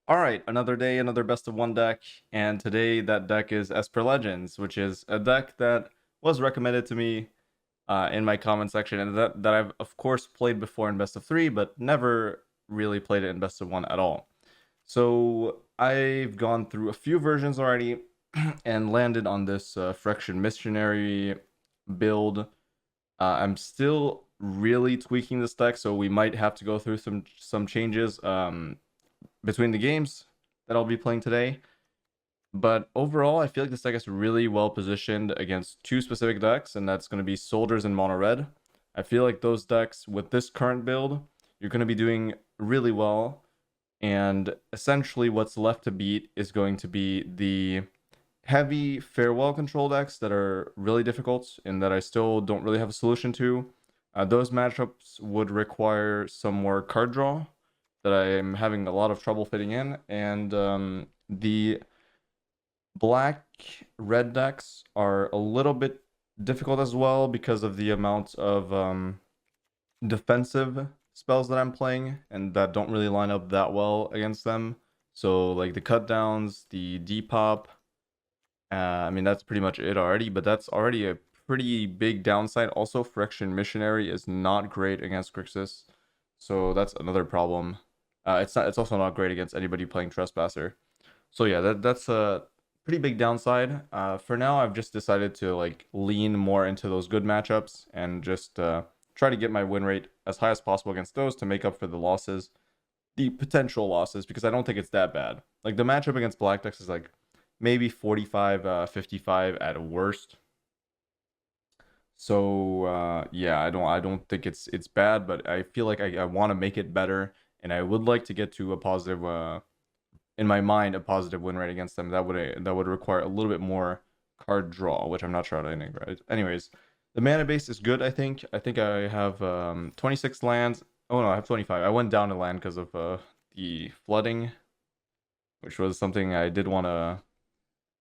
Alright, another day, another best of one deck, and today that deck is Esper Legends, which is a deck that was recommended to me in my comment section, and that I've of course played before in best of 3, but never really played it in best of 1 at all. So I've gone through a few versions already, and landed on this Phyrexian Missionary build. I'm still really tweaking this deck, so we might have to go through some changes between the games that I'll be playing today. But overall, I feel like this deck is really well positioned against two specific decks, and that's going to be Soldiers and Mono Red. I feel like those decks with this current build, you're going to be doing really well. And essentially what's left to beat is going to be the heavy farewell control decks that are really difficult and that I still don't really have a solution to. Those matchups would require some more card draw that I'm having a lot of trouble fitting in, and the black red decks are a little bit difficult as well because of the amount of defensive spells that I'm playing and that don't really line up that well against them. So like the cut downs, the depop, I mean that's pretty much it already, but that's already a pretty big downside. Also, Phyrexian Missionary is not great against Grixis, so that's another problem. It's also not great against anybody playing Trespasser. So yeah, that's a pretty big downside. For now, I've just decided to like lean more into those good matchups and just try to get my win rate as high as possible against those to make up for the losses, the potential losses, because I don't think it's that bad. Like the matchup against Black decks is like maybe 45, 55 at worst. So yeah, I don't think it's bad, but I feel like I want to make it better, and I would like to get to a positive in my mind a positive win rate against them. That would require a little bit more card draw, which I'm not sure how to integrate. Anyways, the mana base is good. I think I have 26 lands. Oh no, I have 25. I went down a land because of the flooding, which was something I did want to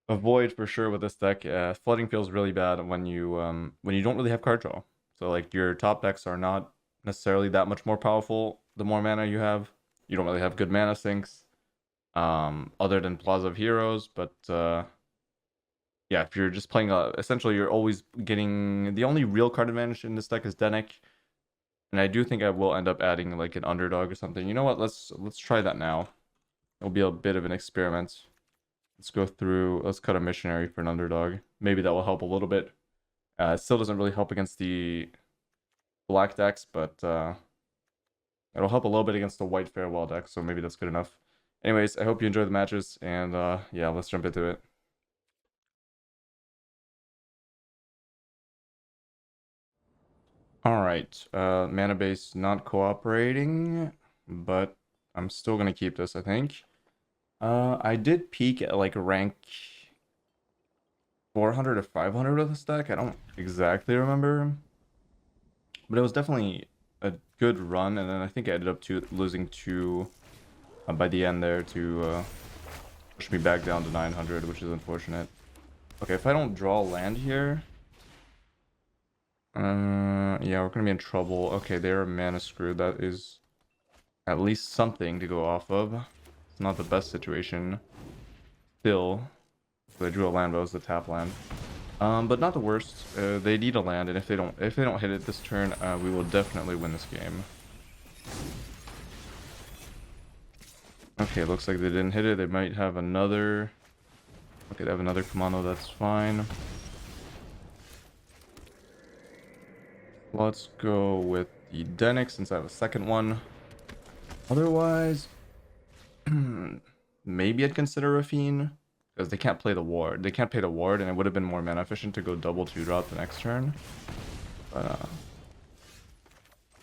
avoid for sure with this deck. Flooding feels really bad when you don't really have card draw. So like your top decks are not necessarily that much more powerful the more mana you have. You don't really have good mana sinks, other than Plaza of Heroes, but yeah, if you're just playing essentially you're always getting the only real card advantage in this deck is Dennick. And I do think I will end up adding like an underdog or something. You know what? Let's try that now. It'll be a bit of an experiment. Let's go through. Let's cut a missionary for an underdog. Maybe that will help a little bit. It still doesn't really help against the black decks, but it'll help a little bit against the white farewell deck. So maybe that's good enough. Anyways, I hope you enjoy the matches, and yeah, let's jump into it. All right, mana base not cooperating, but I'm still gonna keep this, I think. I did peak at like rank 400 or 500 with this deck. I don't exactly remember, but it was definitely a good run. And then I think I ended up losing 2 by the end there to push me back down to 900, which is unfortunate. Okay, if I don't draw land here, yeah, we're gonna be in trouble. Okay, they're mana screwed. That is at least something to go off of. It's not the best situation still. So they drew a land, but it was the tap land. But not the worst. They need a land, and if they don't hit it this turn, we will definitely win this game. Okay, looks like they didn't hit it. They might have another. Okay, they have another Kamano. That's fine. Let's go with the Dennick since I have a second one. Otherwise, maybe I'd consider Raffine, because they can't play the ward. They can't pay the ward, and it would have been more mana efficient to go double 2-drop the next turn. But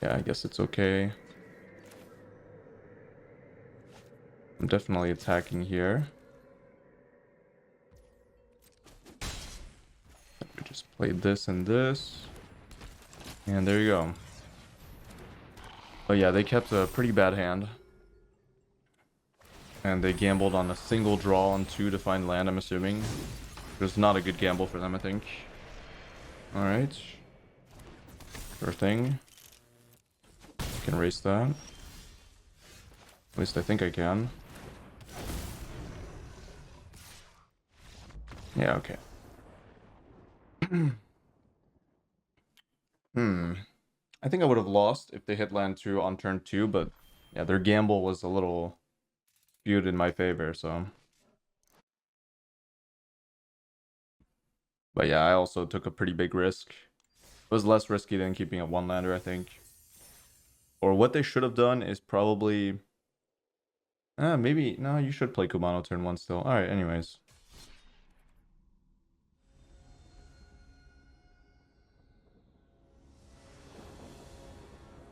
yeah, I guess it's okay. I'm definitely attacking here. We just played this and this. And there you go. But yeah, they kept a pretty bad hand. And they gambled on a single draw on 2 to find land, I'm assuming. It was not a good gamble for them, I think. Alright. Sure thing. I can erase that. At least I think I can. Yeah, okay. I think I would have lost if they hit land 2 on turn 2, but yeah, their gamble was a little skewed in my favor, so. But yeah, I also took a pretty big risk. It was less risky than keeping a one lander, I think. Or what they should have done is probably maybe no, you should play Kumano turn 1 still. Alright, anyways.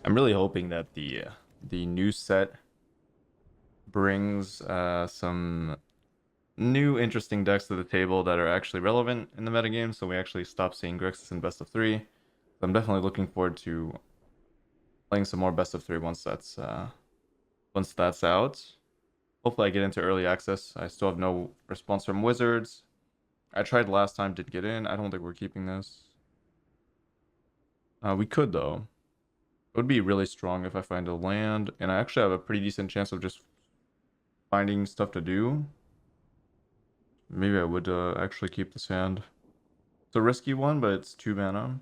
I'm really hoping that the new set brings some new interesting decks to the table that are actually relevant in the metagame, so we actually stop seeing Grixis in best of 3. So I'm definitely looking forward to playing some more best of 3 once that's out. Hopefully I get into early access. I still have no response from Wizards. I tried last time, did get in. I don't think we're keeping this. We could though. It would be really strong if I find a land, and I actually have a pretty decent chance of just finding stuff to do. Maybe I would actually keep this hand. It's a risky one, but it's 2 mana.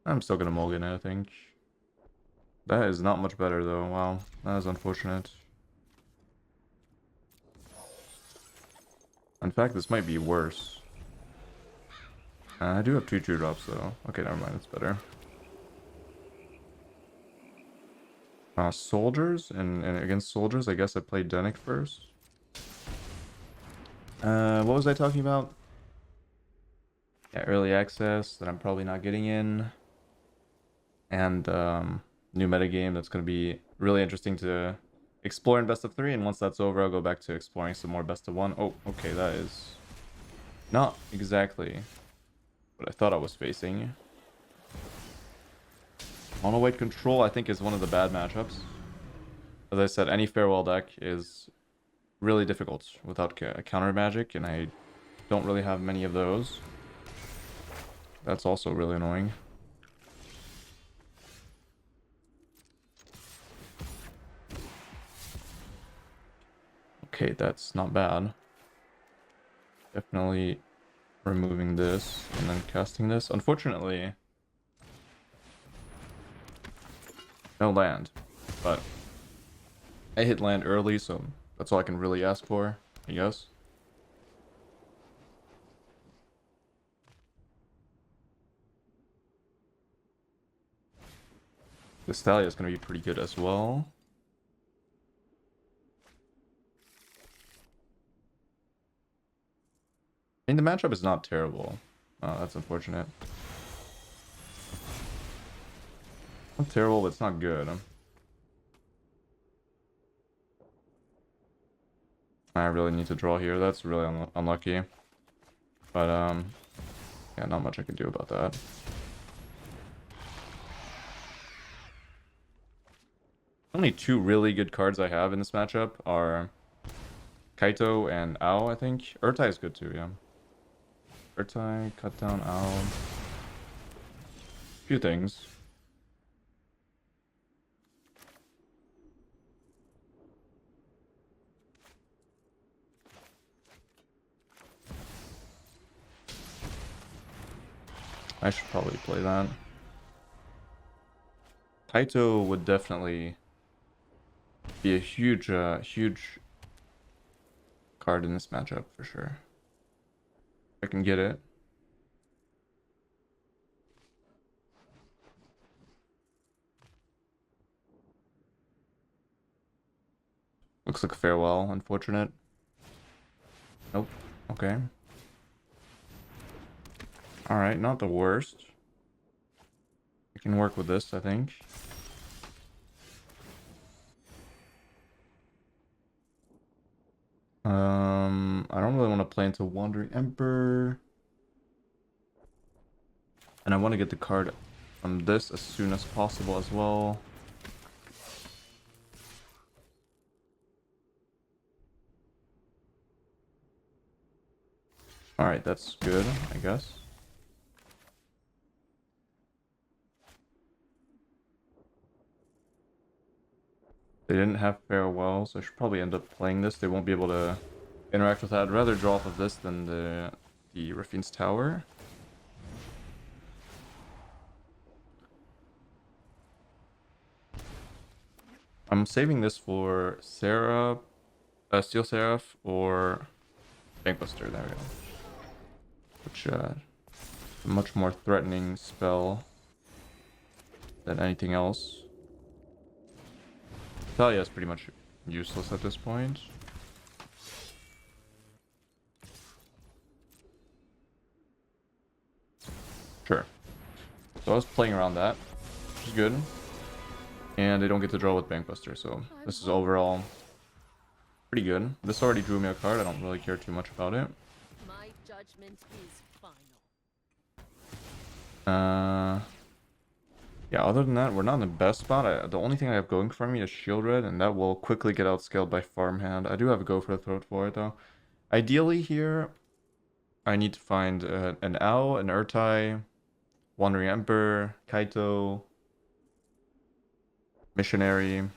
I'm still gonna mulligan it, I think. That is not much better though. Wow, that is unfortunate. In fact, this might be worse. I do have 2 2-drops though. Okay, never mind, it's better. Soldiers, and against soldiers, I guess I played Dennick first. What was I talking about? Yeah, early access that I'm probably not getting in. And new metagame that's going to be really interesting to explore in best of 3. And once that's over, I'll go back to exploring some more best of 1. Oh, okay, that is not exactly what I thought I was facing. Mono white control, I think, is one of the bad matchups. As I said, any farewell deck is really difficult without counter magic, and I don't really have many of those. That's also really annoying. Okay, that's not bad. Definitely removing this and then casting this. Unfortunately, no land, but I hit land early, so that's all I can really ask for, I guess. This Thalia is going to be pretty good as well. I mean, the matchup is not terrible. Oh, that's unfortunate. Not terrible, but it's not good. I really need to draw here. That's really unlucky. But, yeah, not much I can do about that. Only 2 really good cards I have in this matchup are Kaito and Ao, I think. Ertai is good too, yeah. Ertai, cut down Ao. Few things. I should probably play that. Kaito would definitely be a huge card in this matchup for sure. I can get it. Looks like farewell, unfortunate. Nope. Okay. Alright, not the worst. I can work with this, I think. I don't really want to play into Wandering Emperor. And I want to get the card from this as soon as possible as well. Alright, that's good, I guess. They didn't have farewell, so I should probably end up playing this. They won't be able to interact with that. I'd rather draw off of this than the Raffine's Tower. I'm saving this for Seraph, Steel Seraph, or Bankbuster. There we go. Which a much more threatening spell than anything else. Thalia is pretty much useless at this point. Sure. So I was playing around that, which is good. And they don't get to draw with Bankbuster, so this is overall pretty good. This already drew me a card. I don't really care too much about it. My judgment is final. Yeah, other than that, we're not in the best spot. The only thing I have going for me is Sheoldred, and that will quickly get outscaled by Farmhand. I do have a go for the throat for it, though. Ideally here, I need to find an Owl, an Ertai, Wandering Emperor, Kaito, Missionary.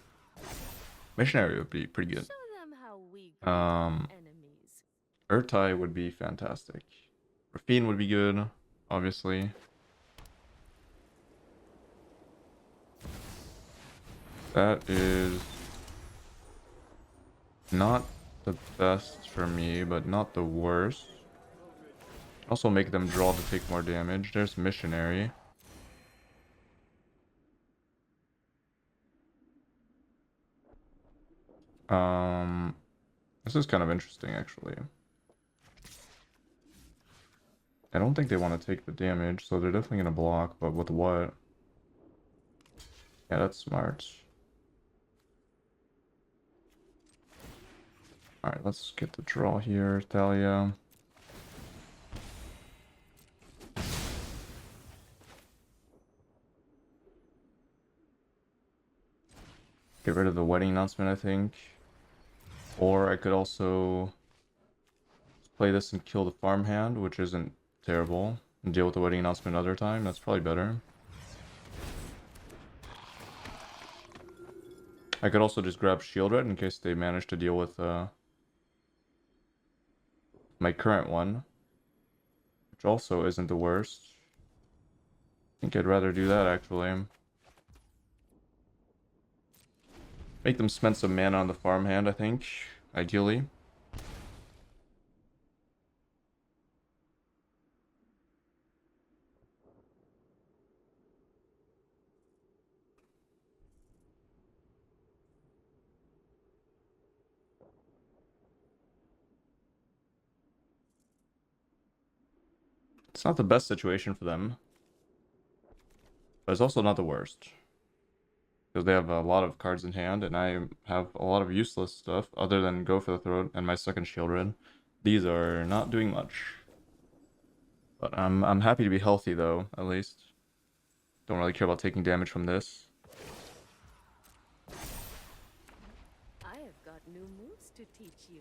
Missionary would be pretty good. Show them how we enemies. Ertai would be fantastic. Raffine would be good, obviously. That is not the best for me, but not the worst. Also make them draw to take more damage. There's Missionary. This is kind of interesting, actually. I don't think they want to take the damage, so they're definitely going to block, but with what? Yeah, that's smart. Alright, let's get the draw here, Thalia. Get rid of the wedding announcement, I think. Or I could also play this and kill the farmhand, which isn't terrible. And deal with the wedding announcement another time. That's probably better. I could also just grab Sheoldred in case they manage to deal with my current one. Which also isn't the worst. I think I'd rather do that, actually. Make them spend some mana on the farmhand, I think, ideally. It's not the best situation for them, but it's also not the worst. Because they have a lot of cards in hand, and I have a lot of useless stuff other than Go for the Throat and my second Sheoldred. These are not doing much. But I'm happy to be healthy, though, at least. Don't really care about taking damage from this. I have got new moves to teach you.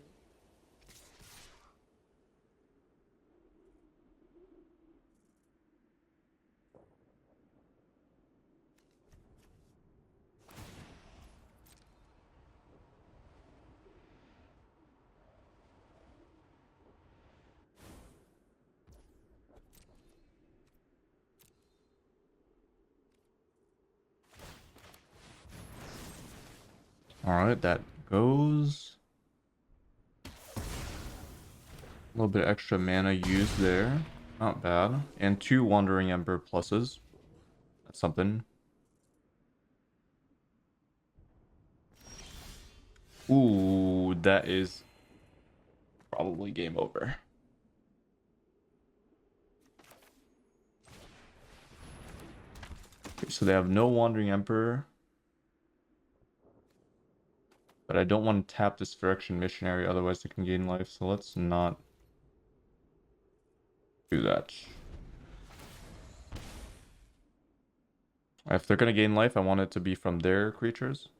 Alright, that goes. A little bit extra mana used there. Not bad. And 2 Wandering Ember pluses. That's something. Ooh, that is probably game over. Okay, so they have no Wandering Emperor. But I don't want to tap this Phyrexian Missionary, otherwise they can gain life, so let's not do that. If they're going to gain life, I want it to be from their creatures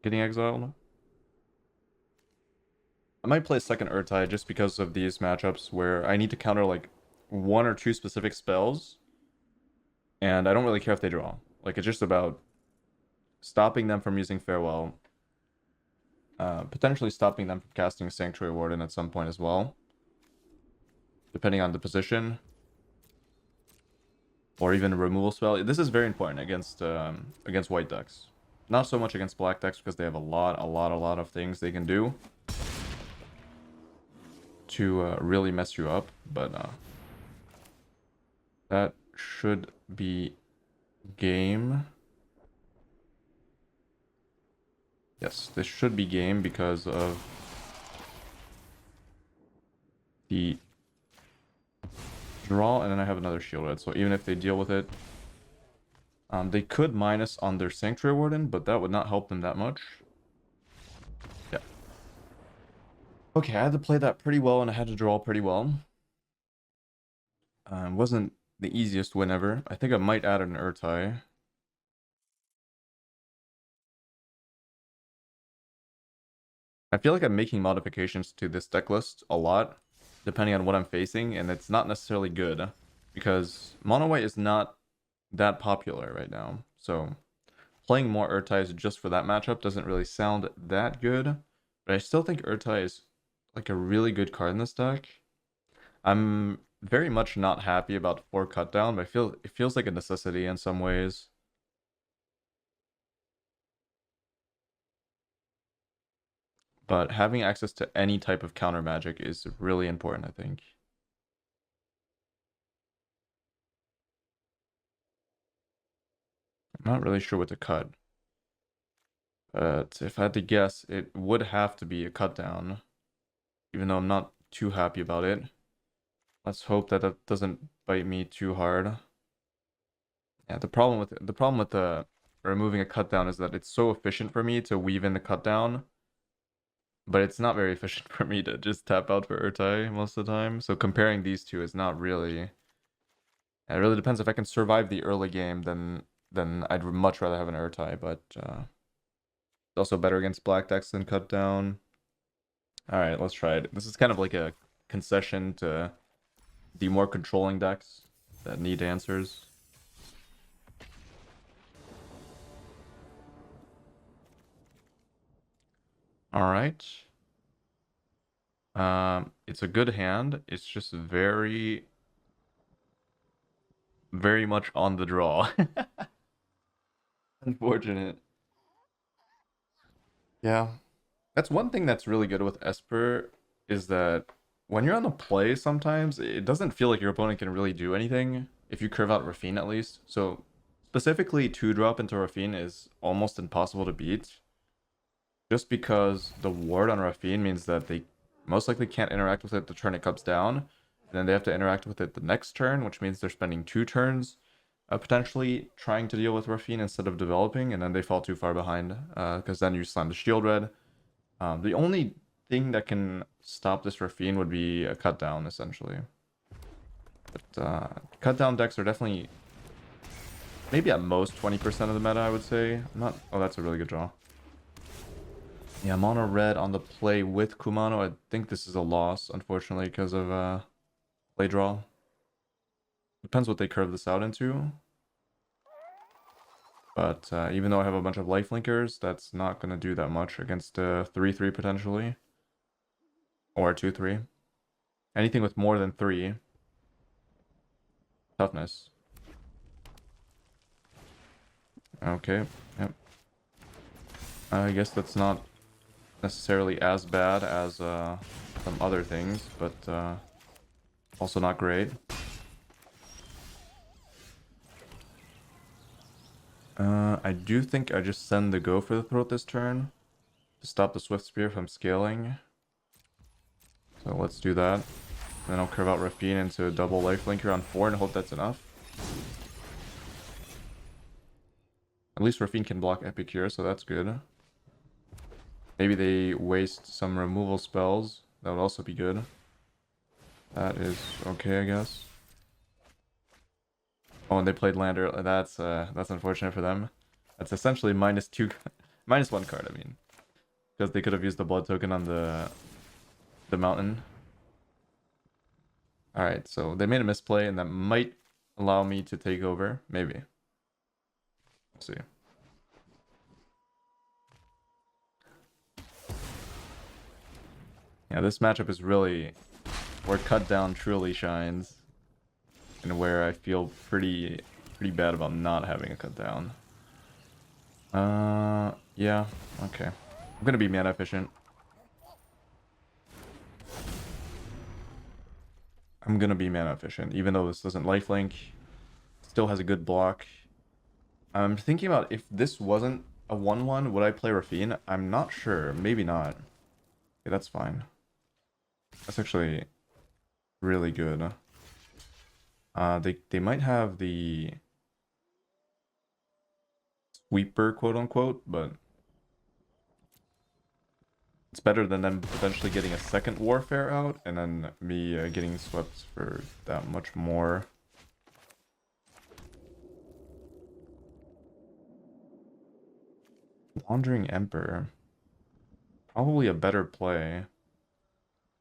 getting exiled. I might play second Ertai just because of these matchups where I need to counter like 1 or 2 specific spells, and I don't really care if they draw. Like, it's just about stopping them from using Farewell. potentially stopping them from casting Sanctuary Warden at some point as well, depending on the position, or even a removal spell. This is very important against white decks. Not so much against black decks because they have a lot of things they can do to really mess you up, but that should be game. Yes, this should be game because of the draw, and then I have another Sheoldred, so even if they deal with it, they could minus on their Sanctuary Warden, but that would not help them that much. Yeah. Okay, I had to play that pretty well, and I had to draw pretty well. Wasn't the easiest win ever. I think I might add an Ertai. I feel like I'm making modifications to this deck list a lot, depending on what I'm facing, and it's not necessarily good, because mono white is not that popular right now, so playing more Ertais just for that matchup doesn't really sound that good, but I still think Ertai is like a really good card in this deck. I'm very much not happy about 4 cut down, but it feels like a necessity in some ways. But having access to any type of counter magic is really important, I think. I'm not really sure what to cut. But if I had to guess, it would have to be a cut down, even though I'm not too happy about it. Let's hope that that doesn't bite me too hard. Yeah, the problem with the removing a cut down is that it's so efficient for me to weave in the cut down, but it's not very efficient for me to just tap out for Ertai most of the time. So comparing these two is not really. It really depends. If I can survive the early game, then I'd much rather have an Ertai, but it's also better against black decks than cut down. All right, let's try it. This is kind of like a concession to the more controlling decks that need answers. All right. It's a good hand. It's just very much on the draw. Unfortunate. Yeah. That's one thing that's really good with Esper is that when you're on the play sometimes it doesn't feel like your opponent can really do anything if you curve out Raffine at least. So specifically 2-drop into Raffine is almost impossible to beat. Just because the ward on Raffine means that they most likely can't interact with it the turn it comes down. And then they have to interact with it the next turn, which means they're spending 2 turns potentially trying to deal with Raffine instead of developing, and then they fall too far behind because then you slam the Sheoldred. The only thing that can stop this Raffine would be a cut down, essentially. But cut down decks are definitely maybe at most 20% of the meta, I would say. I'm not. Oh, that's a really good draw. Yeah, mono red on the play with Kumano. I think this is a loss, unfortunately, because of play draw. Depends what they curve this out into. But even though I have a bunch of lifelinkers, that's not going to do that much against a 3-3 potentially. Or a 2-3. Anything with more than 3. Toughness. Okay, yep. I guess that's not necessarily as bad as some other things, but also not great. I do think I just send the Go for the Throat this turn to stop the Swift Spear from scaling. So let's do that. Then I'll curve out Raffine into a double lifelinker on 4 and hope that's enough. At least Raffine can block Epicure, so that's good. Maybe they waste some removal spells. That would also be good. That is okay, I guess. Oh, and they played Lander. That's unfortunate for them. That's essentially -2, -1 card. I mean, because they could have used the blood token on the mountain. All right, so they made a misplay, and that might allow me to take over. Maybe. Let's see. Yeah, this matchup is really where cut down truly shines, and where I feel pretty bad about not having a cut down. Yeah, okay. I'm gonna be mana efficient. Even though this doesn't lifelink. Still has a good block. I'm thinking about if this wasn't a 1-1, would I play Raffine? I'm not sure. Maybe not. Okay, that's fine. That's actually really good. They might have the sweeper, quote unquote, but it's better than them potentially getting a second warfare out and then me getting swept for that much more. Wandering Emperor. Probably a better play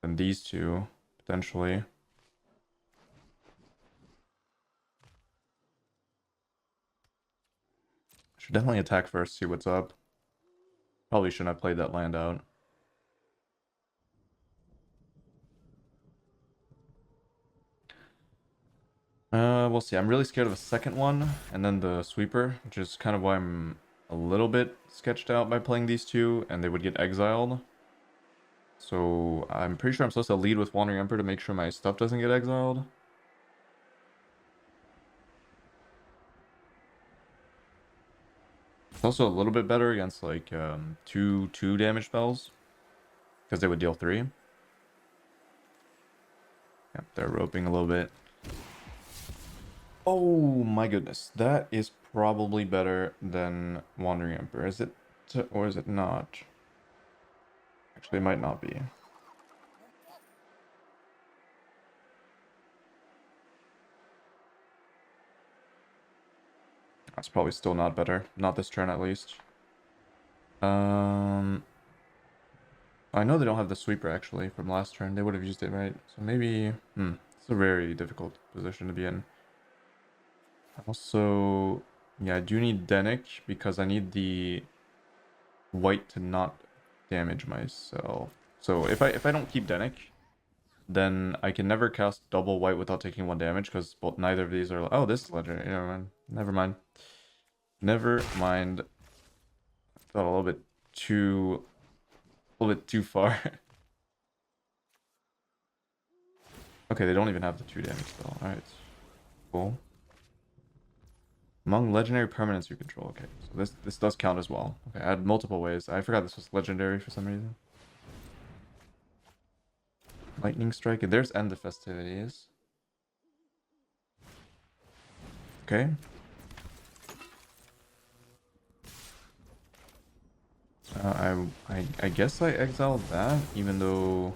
than these two, potentially. Should definitely attack first, see what's up. Probably shouldn't have played that land out. We'll see. I'm really scared of a second one, and then the sweeper, which is kind of why I'm a little bit sketched out by playing these two, and they would get exiled. So I'm pretty sure I'm supposed to lead with Wandering Emperor to make sure my stuff doesn't get exiled. It's also a little bit better against like two damage spells, because they would deal 3. Yeah, they're roping a little bit. Oh my goodness, that is probably better than Wandering Emperor. Is it, or is it not? Actually, it might not be. That's probably still not better. Not this turn, at least. I know they don't have the sweeper, actually, from last turn. They would have used it, right? So maybe... It's a very difficult position to be in. Also... Yeah, I do need Dennick, because I need the white to not damage myself. So if I don't keep Dennick, then I can never cast double white without taking 1 damage, because both neither of these are... Oh, this is legendary. Never mind. Never mind. Never mind. Thought a little bit too far. Okay, they don't even have the 2 damage spell. Alright. Cool. Among legendary permanents you control. Okay, so this does count as well. Okay, I had multiple ways. I forgot this was legendary for some reason. Lightning strike. And there's end the festivities. Okay. I guess I exiled that, even though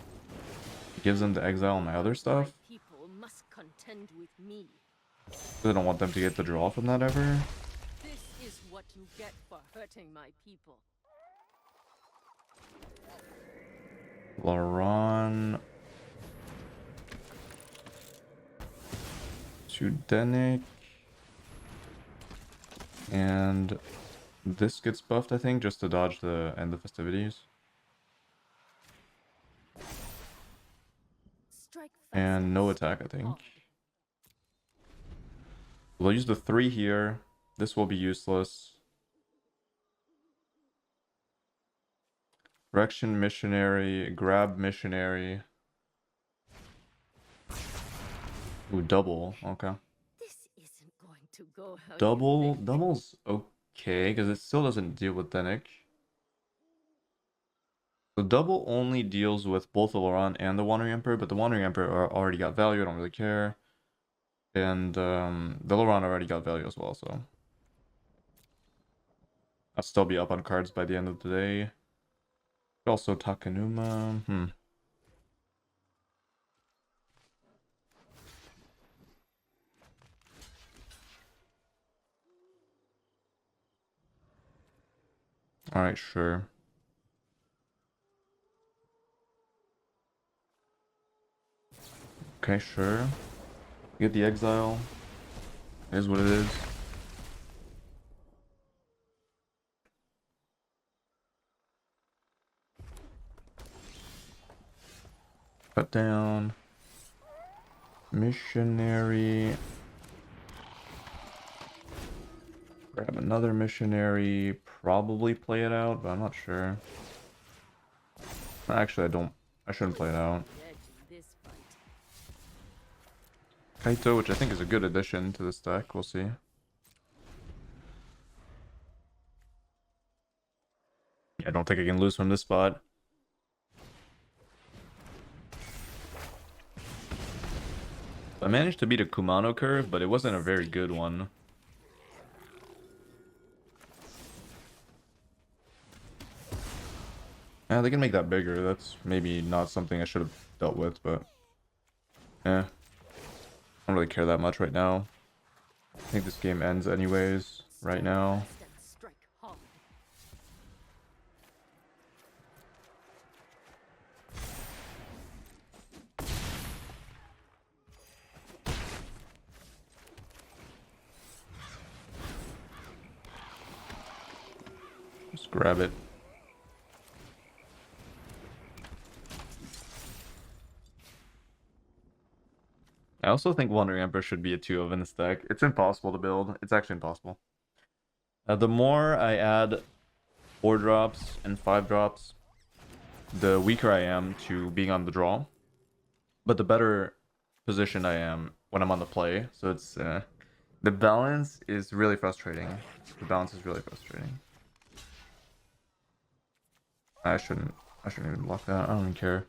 it gives them to exile my other stuff. People must contend with me. I don't want them to get the draw from that ever. This is what you get for hurting my people. Loran to Dennick. And this gets buffed, I think, just to dodge the end of festivities. And no attack, I think. We'll use the 3 here. This will be useless. Phyrexian Missionary, grab Missionary. Ooh, double. Okay. This isn't going to go how Double's okay, because it still doesn't deal with Dennick. The double only deals with both the Loran and the Wandering Emperor, but the Wandering Emperor already got value, I don't really care. And the Loran already got value as well, so I'll still be up on cards by the end of the day. Also Takenuma. Alright, sure. Okay, sure. Get the exile. It is what it is. Cut down. Missionary. Grab another missionary. Probably play it out, but I'm not sure. Actually, I shouldn't play it out. Kaito, which I think is a good addition to this deck. We'll see. I don't think I can lose from this spot. I managed to beat a Kumano curve, but it wasn't a very good one. Yeah, they can make that bigger. That's maybe not something I should have dealt with, but yeah. I don't really care that much right now. I think this game ends anyways, right now. Just grab it. I also think Wandering Emperor should be a 2-of in this deck. It's impossible to build. It's actually impossible. The more I add 4 drops and 5 drops, the weaker I am to being on the draw. But the better positioned I am when I'm on the play. So it's the balance is really frustrating. The balance is really frustrating. I shouldn't even block that. I don't even care.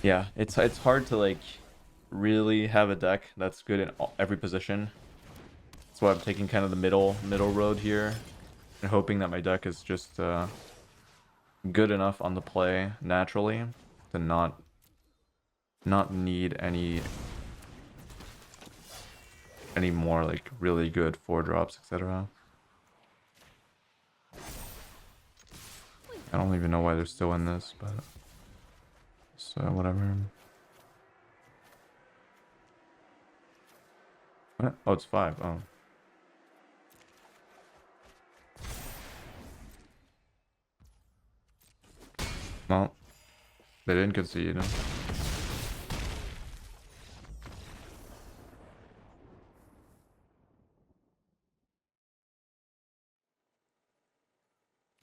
Yeah, it's hard to like really have a deck that's good in every position. That's why I'm taking kind of the middle road here and hoping that my deck is just good enough on the play naturally to not need any more like really good 4 drops, etc. I don't even know why they're still in this, but so whatever. What? Oh, it's 5. Oh. Well, they didn't concede.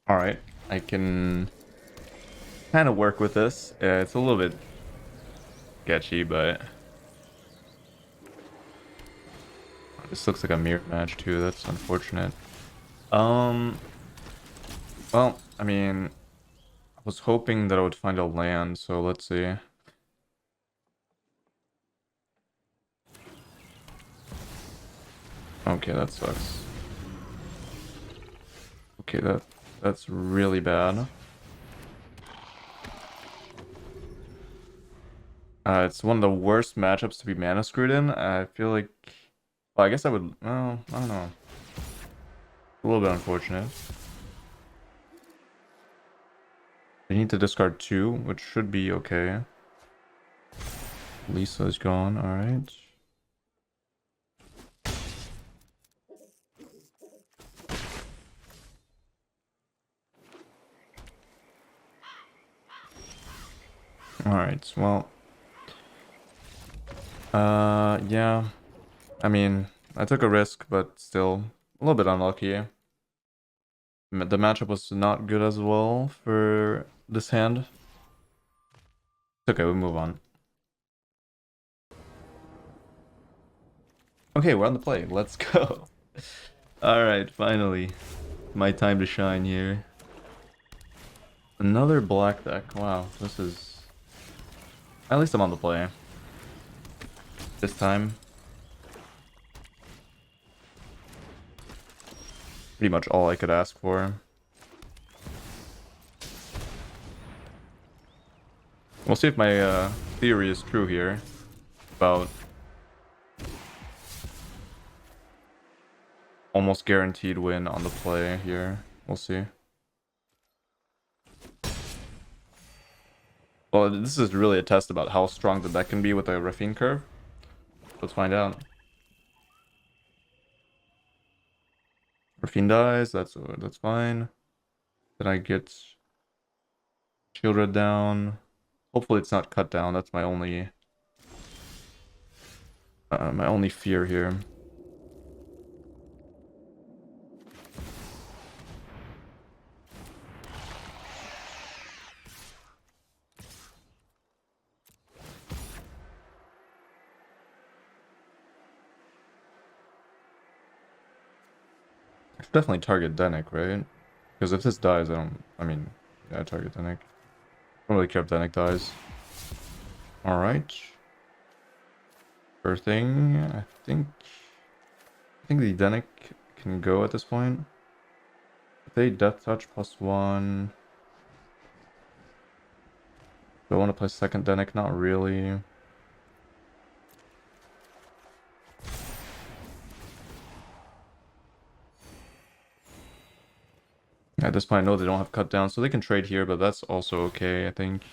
Alright, I can kind of work with this. It's a little bit sketchy, but this looks like a mirror match too. That's unfortunate. Well, I mean, I was hoping that I would find a land, so let's see. Okay, that sucks. Okay, that's really bad. It's one of the worst matchups to be mana screwed in. I feel like, well, I guess I would, well, I don't know. A little bit unfortunate. They need to discard 2, which should be okay. Lisa's gone, alright. Alright, well. Yeah. I mean, I took a risk, but still a little bit unlucky. The matchup was not good as well for this hand. It's okay, we move on. Okay, we're on the play. Let's go. Alright, finally. My time to shine here. Another black deck. Wow, this is... At least I'm on the play. This time. Pretty much all I could ask for. We'll see if my theory is true here about almost guaranteed win on the play here. We'll see. Well, this is really a test about how strong the deck can be with a Raffine curve. Let's find out. Raffine dies, that's fine. Then I get Sheoldred down. Hopefully it's not cut down. That's my only fear here. I should definitely target Dennick, right? Because if this dies, I mean, yeah, target Dennick. I don't really care if Dennick dies. Alright. First thing, I think the Dennick can go at this point. If they Death Touch +1. Do I want to play second Dennick? Not really. At this point, I know they don't have cut down, so they can trade here, but that's also okay, I think.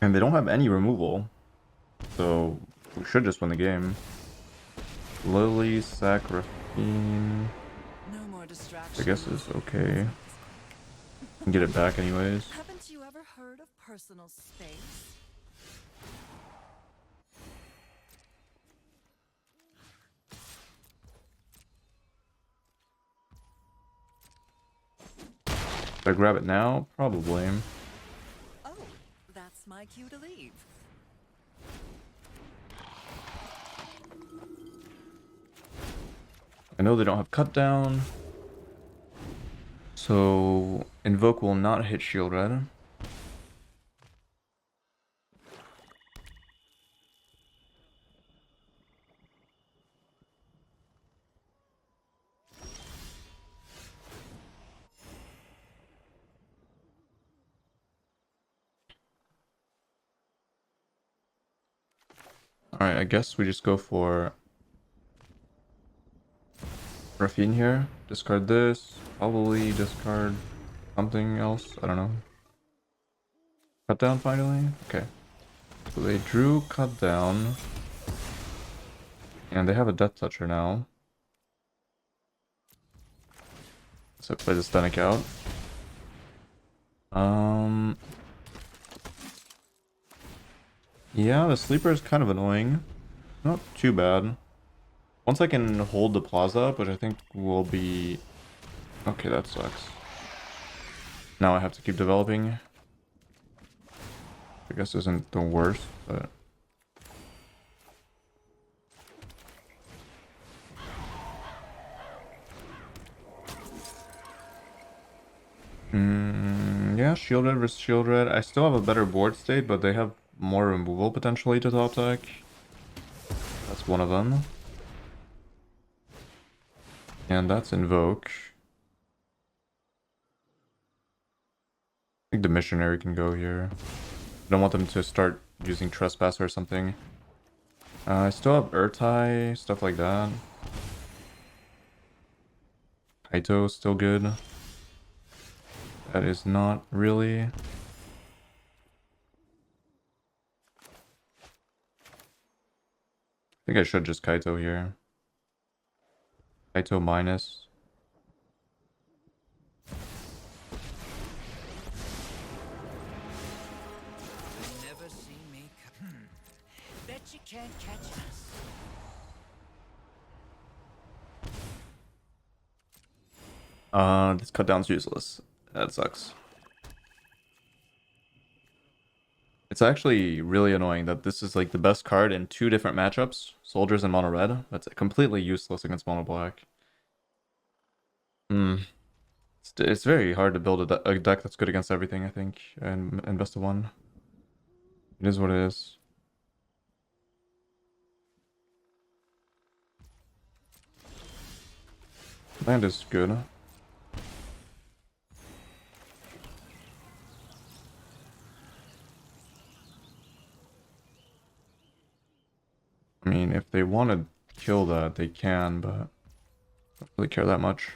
And they don't have any removal, so we should just win the game. Lily, sack, Raffine. No more I guess is okay. Can get it back anyways. Haven't you ever heard of personal space? Should I grab it now? Probably. Oh, that's my cue to leave. I know they don't have cut down, so Invoke will not hit Sheoldred. Alright, I guess we just go for Raffine here. Discard this. Probably discard something else. I don't know. Cut down finally? Okay. So they drew cut down. And they have a Death Toucher now. So play this Dennick out. Yeah, the sleeper is kind of annoying. Not too bad. Once I can hold the plaza up, which I think will be... Okay, that sucks. Now I have to keep developing. I guess isn't the worst, but... Yeah, Sheoldred versus Sheoldred. I still have a better board state, but they have more removal potentially to top deck. That's one of them. And that's Invoke. I think the Missionary can go here. I don't want them to start using Trespasser or something. I still have Ertai, stuff like that. Kaito still good. That is not really. I think I should just Kaito here. Kaito minus. Never see me. Bet you can't catch us. This cut down's useless. That sucks. It's actually really annoying that this is like the best card in two different matchups, soldiers and mono red. That's completely useless against mono black. It's very hard to build a deck that's good against everything, I think, and best of one. It is what it is. Land is good. I mean, if they want to kill that, they can, but I don't really care that much.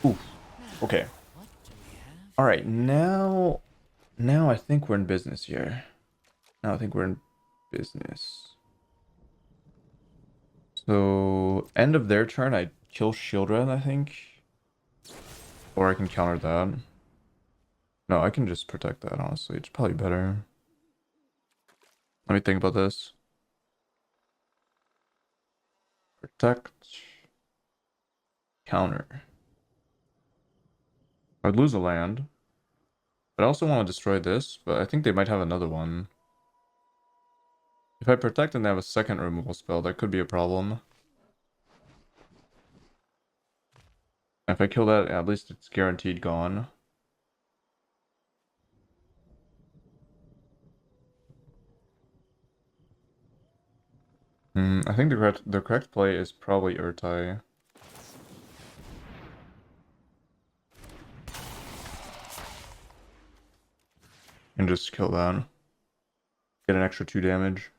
Oof. Okay. All right, now I think we're in business here. Now I think we're in business. So end of their turn, I kill Sheoldred, I think. Or I can counter that. No, I can just protect that, honestly. It's probably better. Let me think about this. Protect. Counter. I'd lose a land. But I also want to destroy this, but I think they might have another one. If I protect and they have a second removal spell, that could be a problem. If I kill that, at least it's guaranteed gone. I think the correct play is probably Ertai. And just kill that. Get an extra 2 damage.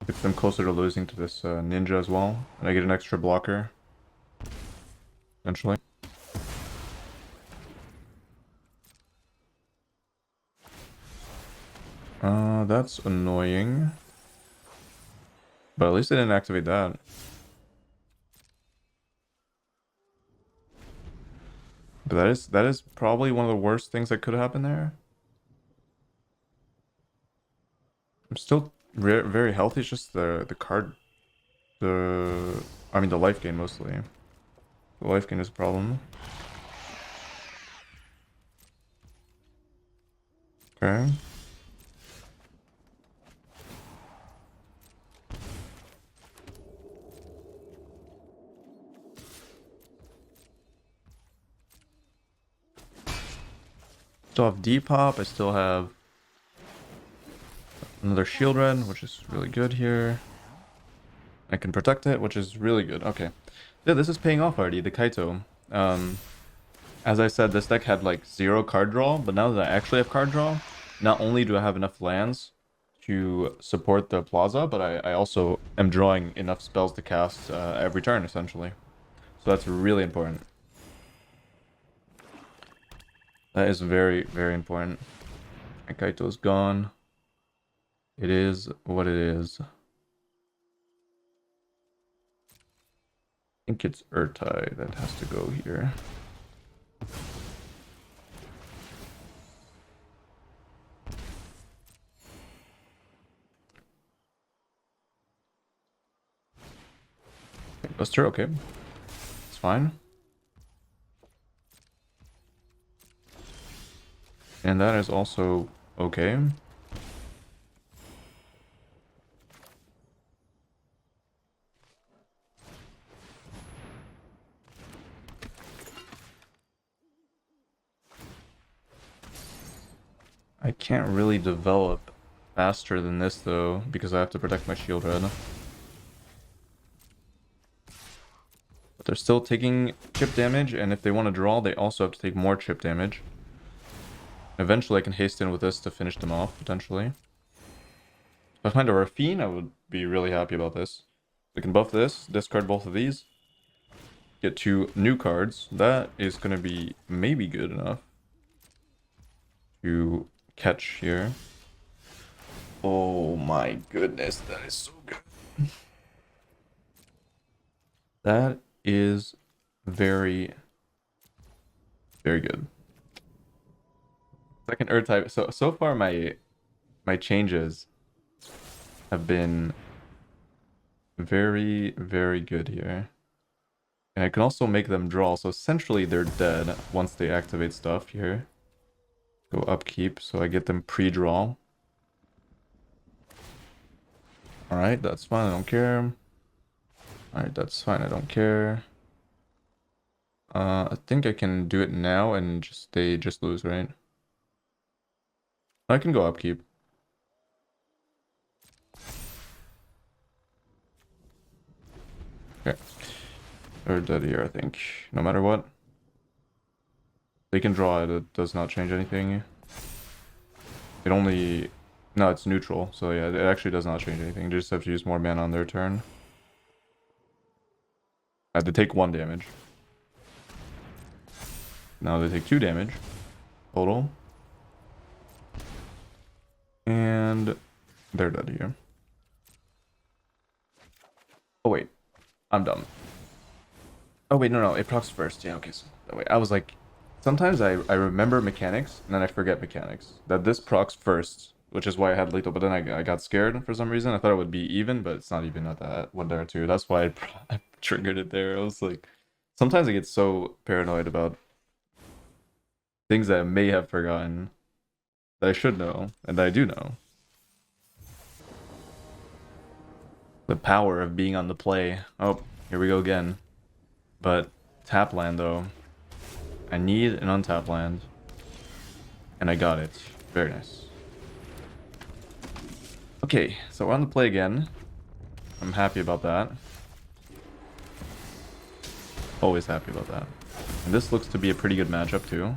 Gets them closer to losing to this ninja as well. And I get an extra blocker. Eventually. That's annoying. But at least I didn't activate that. But that is probably one of the worst things that could happen there. I'm still very healthy. It's just the card, I mean the life gain mostly. The life gain is a problem. Okay. Still have Depop. I still have another Sheoldred, which is really good here. I can protect it, which is really good. Okay. Yeah, this is paying off already, the Kaito. As I said, this deck had like 0 card draw, but now that I actually have card draw, not only do I have enough lands to support the Plaza, but I also am drawing enough spells to cast every turn, essentially. So that's really important. That is very, very important. My Kaito's gone. It is what it is. I think it's Ertai that has to go here. Buster, okay. It's fine. And that is also okay. I can't really develop faster than this though, because I have to protect my Sheoldred. But they're still taking chip damage, and if they want to draw, they also have to take more chip damage. Eventually I can hasten with this to finish them off, potentially. If I find a Raffine, I would be really happy about this. We can buff this, discard both of these, get 2 new cards. That is going to be maybe good enough to catch here. Oh my goodness, that is so good. That is very, very good. Second Earth type. So far my changes have been very, very good here. And I can also make them draw, so essentially they're dead once they activate stuff here. Go upkeep, so I get them pre-draw. Alright, that's fine, I don't care. Alright, that's fine, I don't care. I think I can do it now and they just lose, right? I can go upkeep. Okay. They're dead here, I think. No matter what. They can draw it, it does not change anything. It only... No, it's neutral, so yeah, it actually does not change anything. They just have to use more mana on their turn. I had to take 1 damage. Now they take 2 damage. Total. And they're dead here. Oh wait, I'm dumb. Oh wait, no, it procs first. Yeah, okay. So wait, I was like, sometimes I remember mechanics and then I forget mechanics. That this procs first, which is why I had lethal, but then I got scared for some reason. I thought it would be even, but it's not even at that one there too. That's why I triggered it there. I was like, sometimes I get so paranoid about things that I may have forgotten that I should know and that I do know. The power of being on the play. Oh, here we go again. But tap land though. I need an untapped land. And I got it. Very nice. Okay, so we're on the play again. I'm happy about that. Always happy about that. And this looks to be a pretty good matchup too.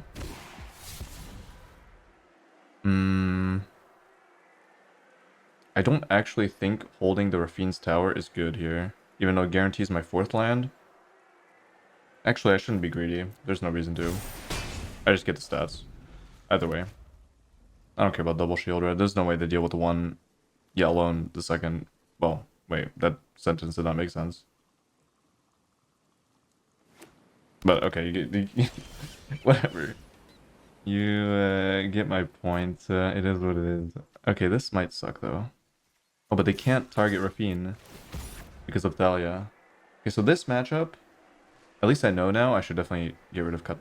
I don't actually think holding the Raffine's tower is good here. Even though it guarantees my 4th land. Actually, I shouldn't be greedy. There's no reason to. I just get the stats. Either way. I don't care about double Sheoldred. There's no way to deal with the one yellow and the second. Well, wait, that sentence did not make sense. But okay, whatever. You get my point. It is what it is. Okay, this might suck though. Oh, but they can't target Raffine because of Thalia. Okay, so this matchup, at least I know now, I should definitely get rid of cut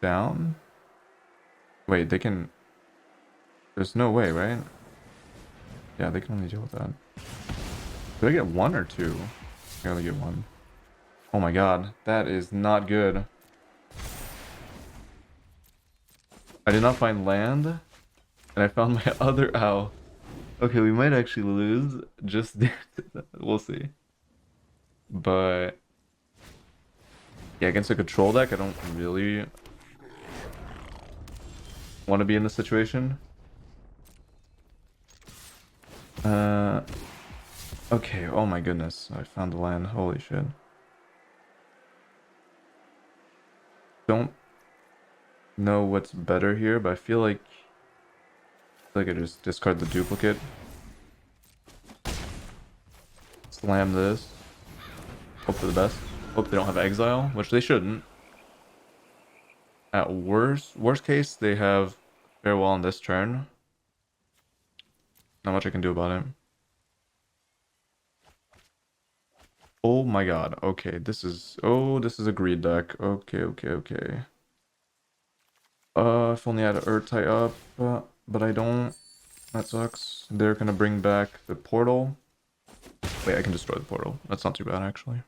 down. Wait, they can... There's no way, right? Yeah, they can only deal with that. Do I get 1 or 2? I only get 1. Oh my god, that is not good. I did not find land, and I found my other owl. Okay, we might actually lose. Just we'll see. But yeah, against a control deck, I don't really want to be in this situation. Okay, oh my goodness, I found the land. Holy shit. Don't know what's better here, but I feel like I just discard the duplicate. Slam this. Hope for the best. Hope they don't have exile, which they shouldn't. At worst case, they have farewell on this turn. Not much I can do about it. Oh my god. Okay, this is a greed deck. Okay. If only I had Ertai up, but I don't. That sucks. They're gonna bring back the portal. Wait, I can destroy the portal. That's not too bad, actually.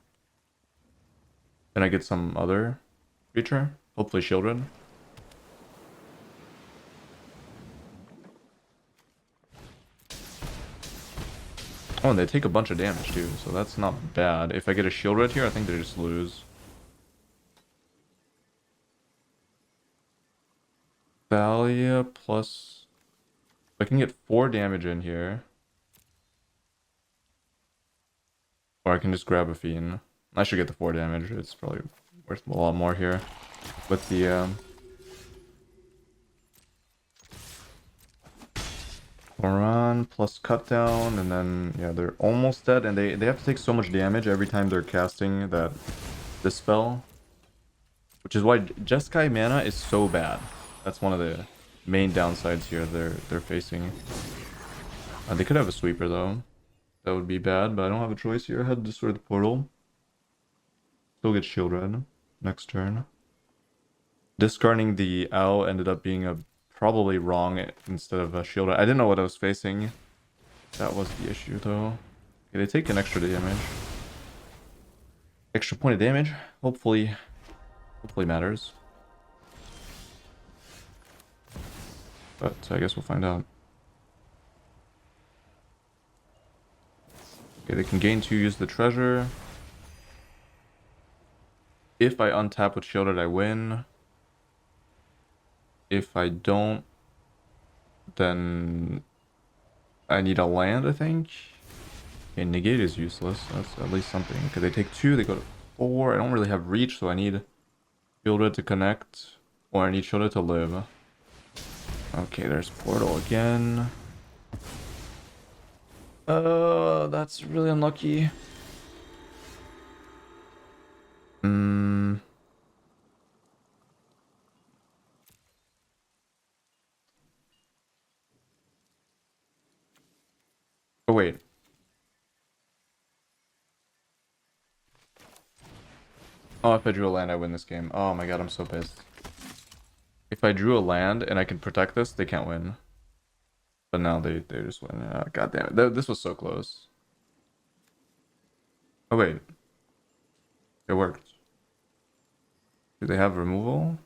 Then I get some other creature. Hopefully Sheoldred. Oh, and they take a bunch of damage, too, so that's not bad. If I get a Sheoldred here, I think they just lose. Thalia plus... I can get 4 damage in here. Or I can just grab a Fiend. I should get the 4 damage. It's probably worth a lot more here. With the... Loran plus cut down, and then, yeah, they're almost dead. And they have to take so much damage every time they're casting this spell. Which is why Jeskai mana is so bad. That's one of the main downsides here they're facing. They could have a sweeper though. That would be bad, but I don't have a choice here. I had to destroy the portal. Still get Sheoldred next turn. Discarding the owl ended up being probably wrong instead of a Sheoldred. I didn't know what I was facing. That was the issue though. Okay, they take an extra damage. Extra point of damage. Hopefully matters. But I guess we'll find out. Okay, they can gain 2, use the treasure. If I untap with Sheoldred, I win. If I don't, then I need a land, I think. Okay, negate is useless. That's at least something. Okay, they take 2, they go to 4. I don't really have reach, so I need Sheoldred to connect, or I need Sheoldred to live. Okay, there's portal again. That's really unlucky. Oh, wait. Oh, if I drew a land, I win this game. Oh my god, I'm so pissed. If I drew a land and I can protect this, they can't win. But now they just win. God damn it. This was so close. Oh, wait. It worked. Do they have removal?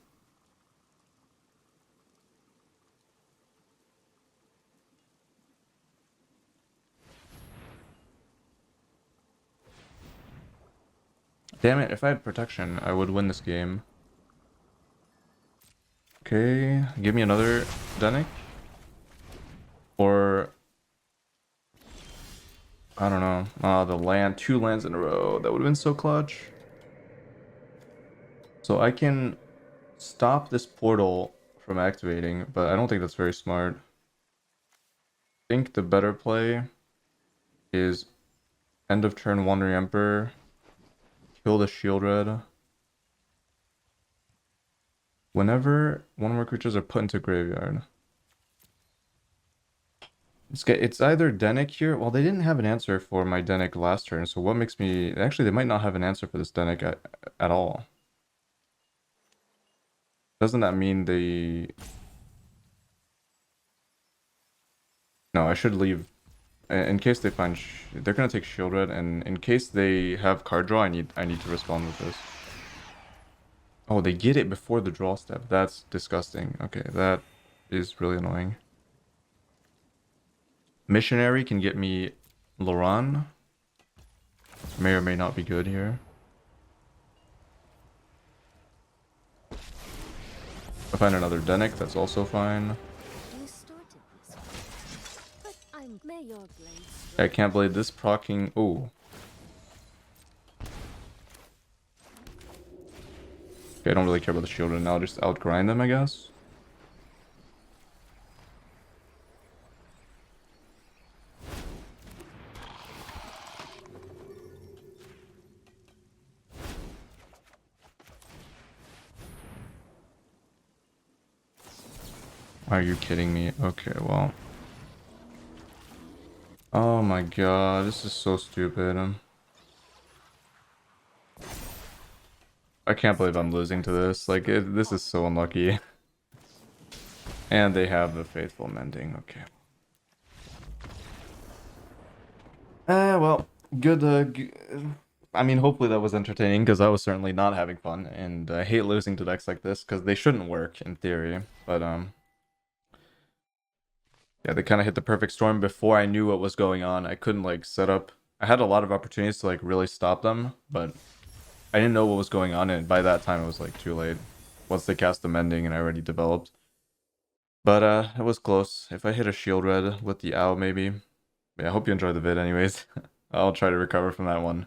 Damn it, if I had protection, I would win this game. Okay, give me another Dennick. Or... I don't know. The land. 2 lands in a row. That would have been so clutch. So I can stop this portal from activating, but I don't think that's very smart. I think the better play is end of turn Wandering Emperor, kill the Sheoldred. Whenever one or more creatures are put into graveyard. It's either Dennick here. Well, they didn't have an answer for my Dennick last turn, so what makes me... Actually, they might not have an answer for this Dennick at all. Doesn't that mean they... No, I should leave. In case they find... They're gonna take Sheoldred, and in case they have card draw, I need to respond with this. Oh, they get it before the draw step. That's disgusting. Okay, that is really annoying. Missionary can get me Loran. May or may not be good here. If I find another Dennick, that's also fine. You started this way, but may your blades... I can't blade this proccing. Ooh. Okay, I don't really care about the Sheoldred now. Just outgrind them, I guess. Are you kidding me? Okay, well. Oh my god, this is so stupid. I can't believe I'm losing to this. Like, this is so unlucky. And they have the Faithful Mending. Okay. Well, good. I mean, hopefully that was entertaining, because I was certainly not having fun. And I hate losing to decks like this, because they shouldn't work, in theory. But, yeah, they kind of hit the perfect storm before I knew what was going on. I couldn't, like, set up... I had a lot of opportunities to, like, really stop them, but I didn't know what was going on, and by that time it was, like, too late. Once they cast the Mending and I already developed. But, it was close. If I hit a Sheoldred with the owl, maybe. Yeah, I hope you enjoyed the vid anyways. I'll try to recover from that one.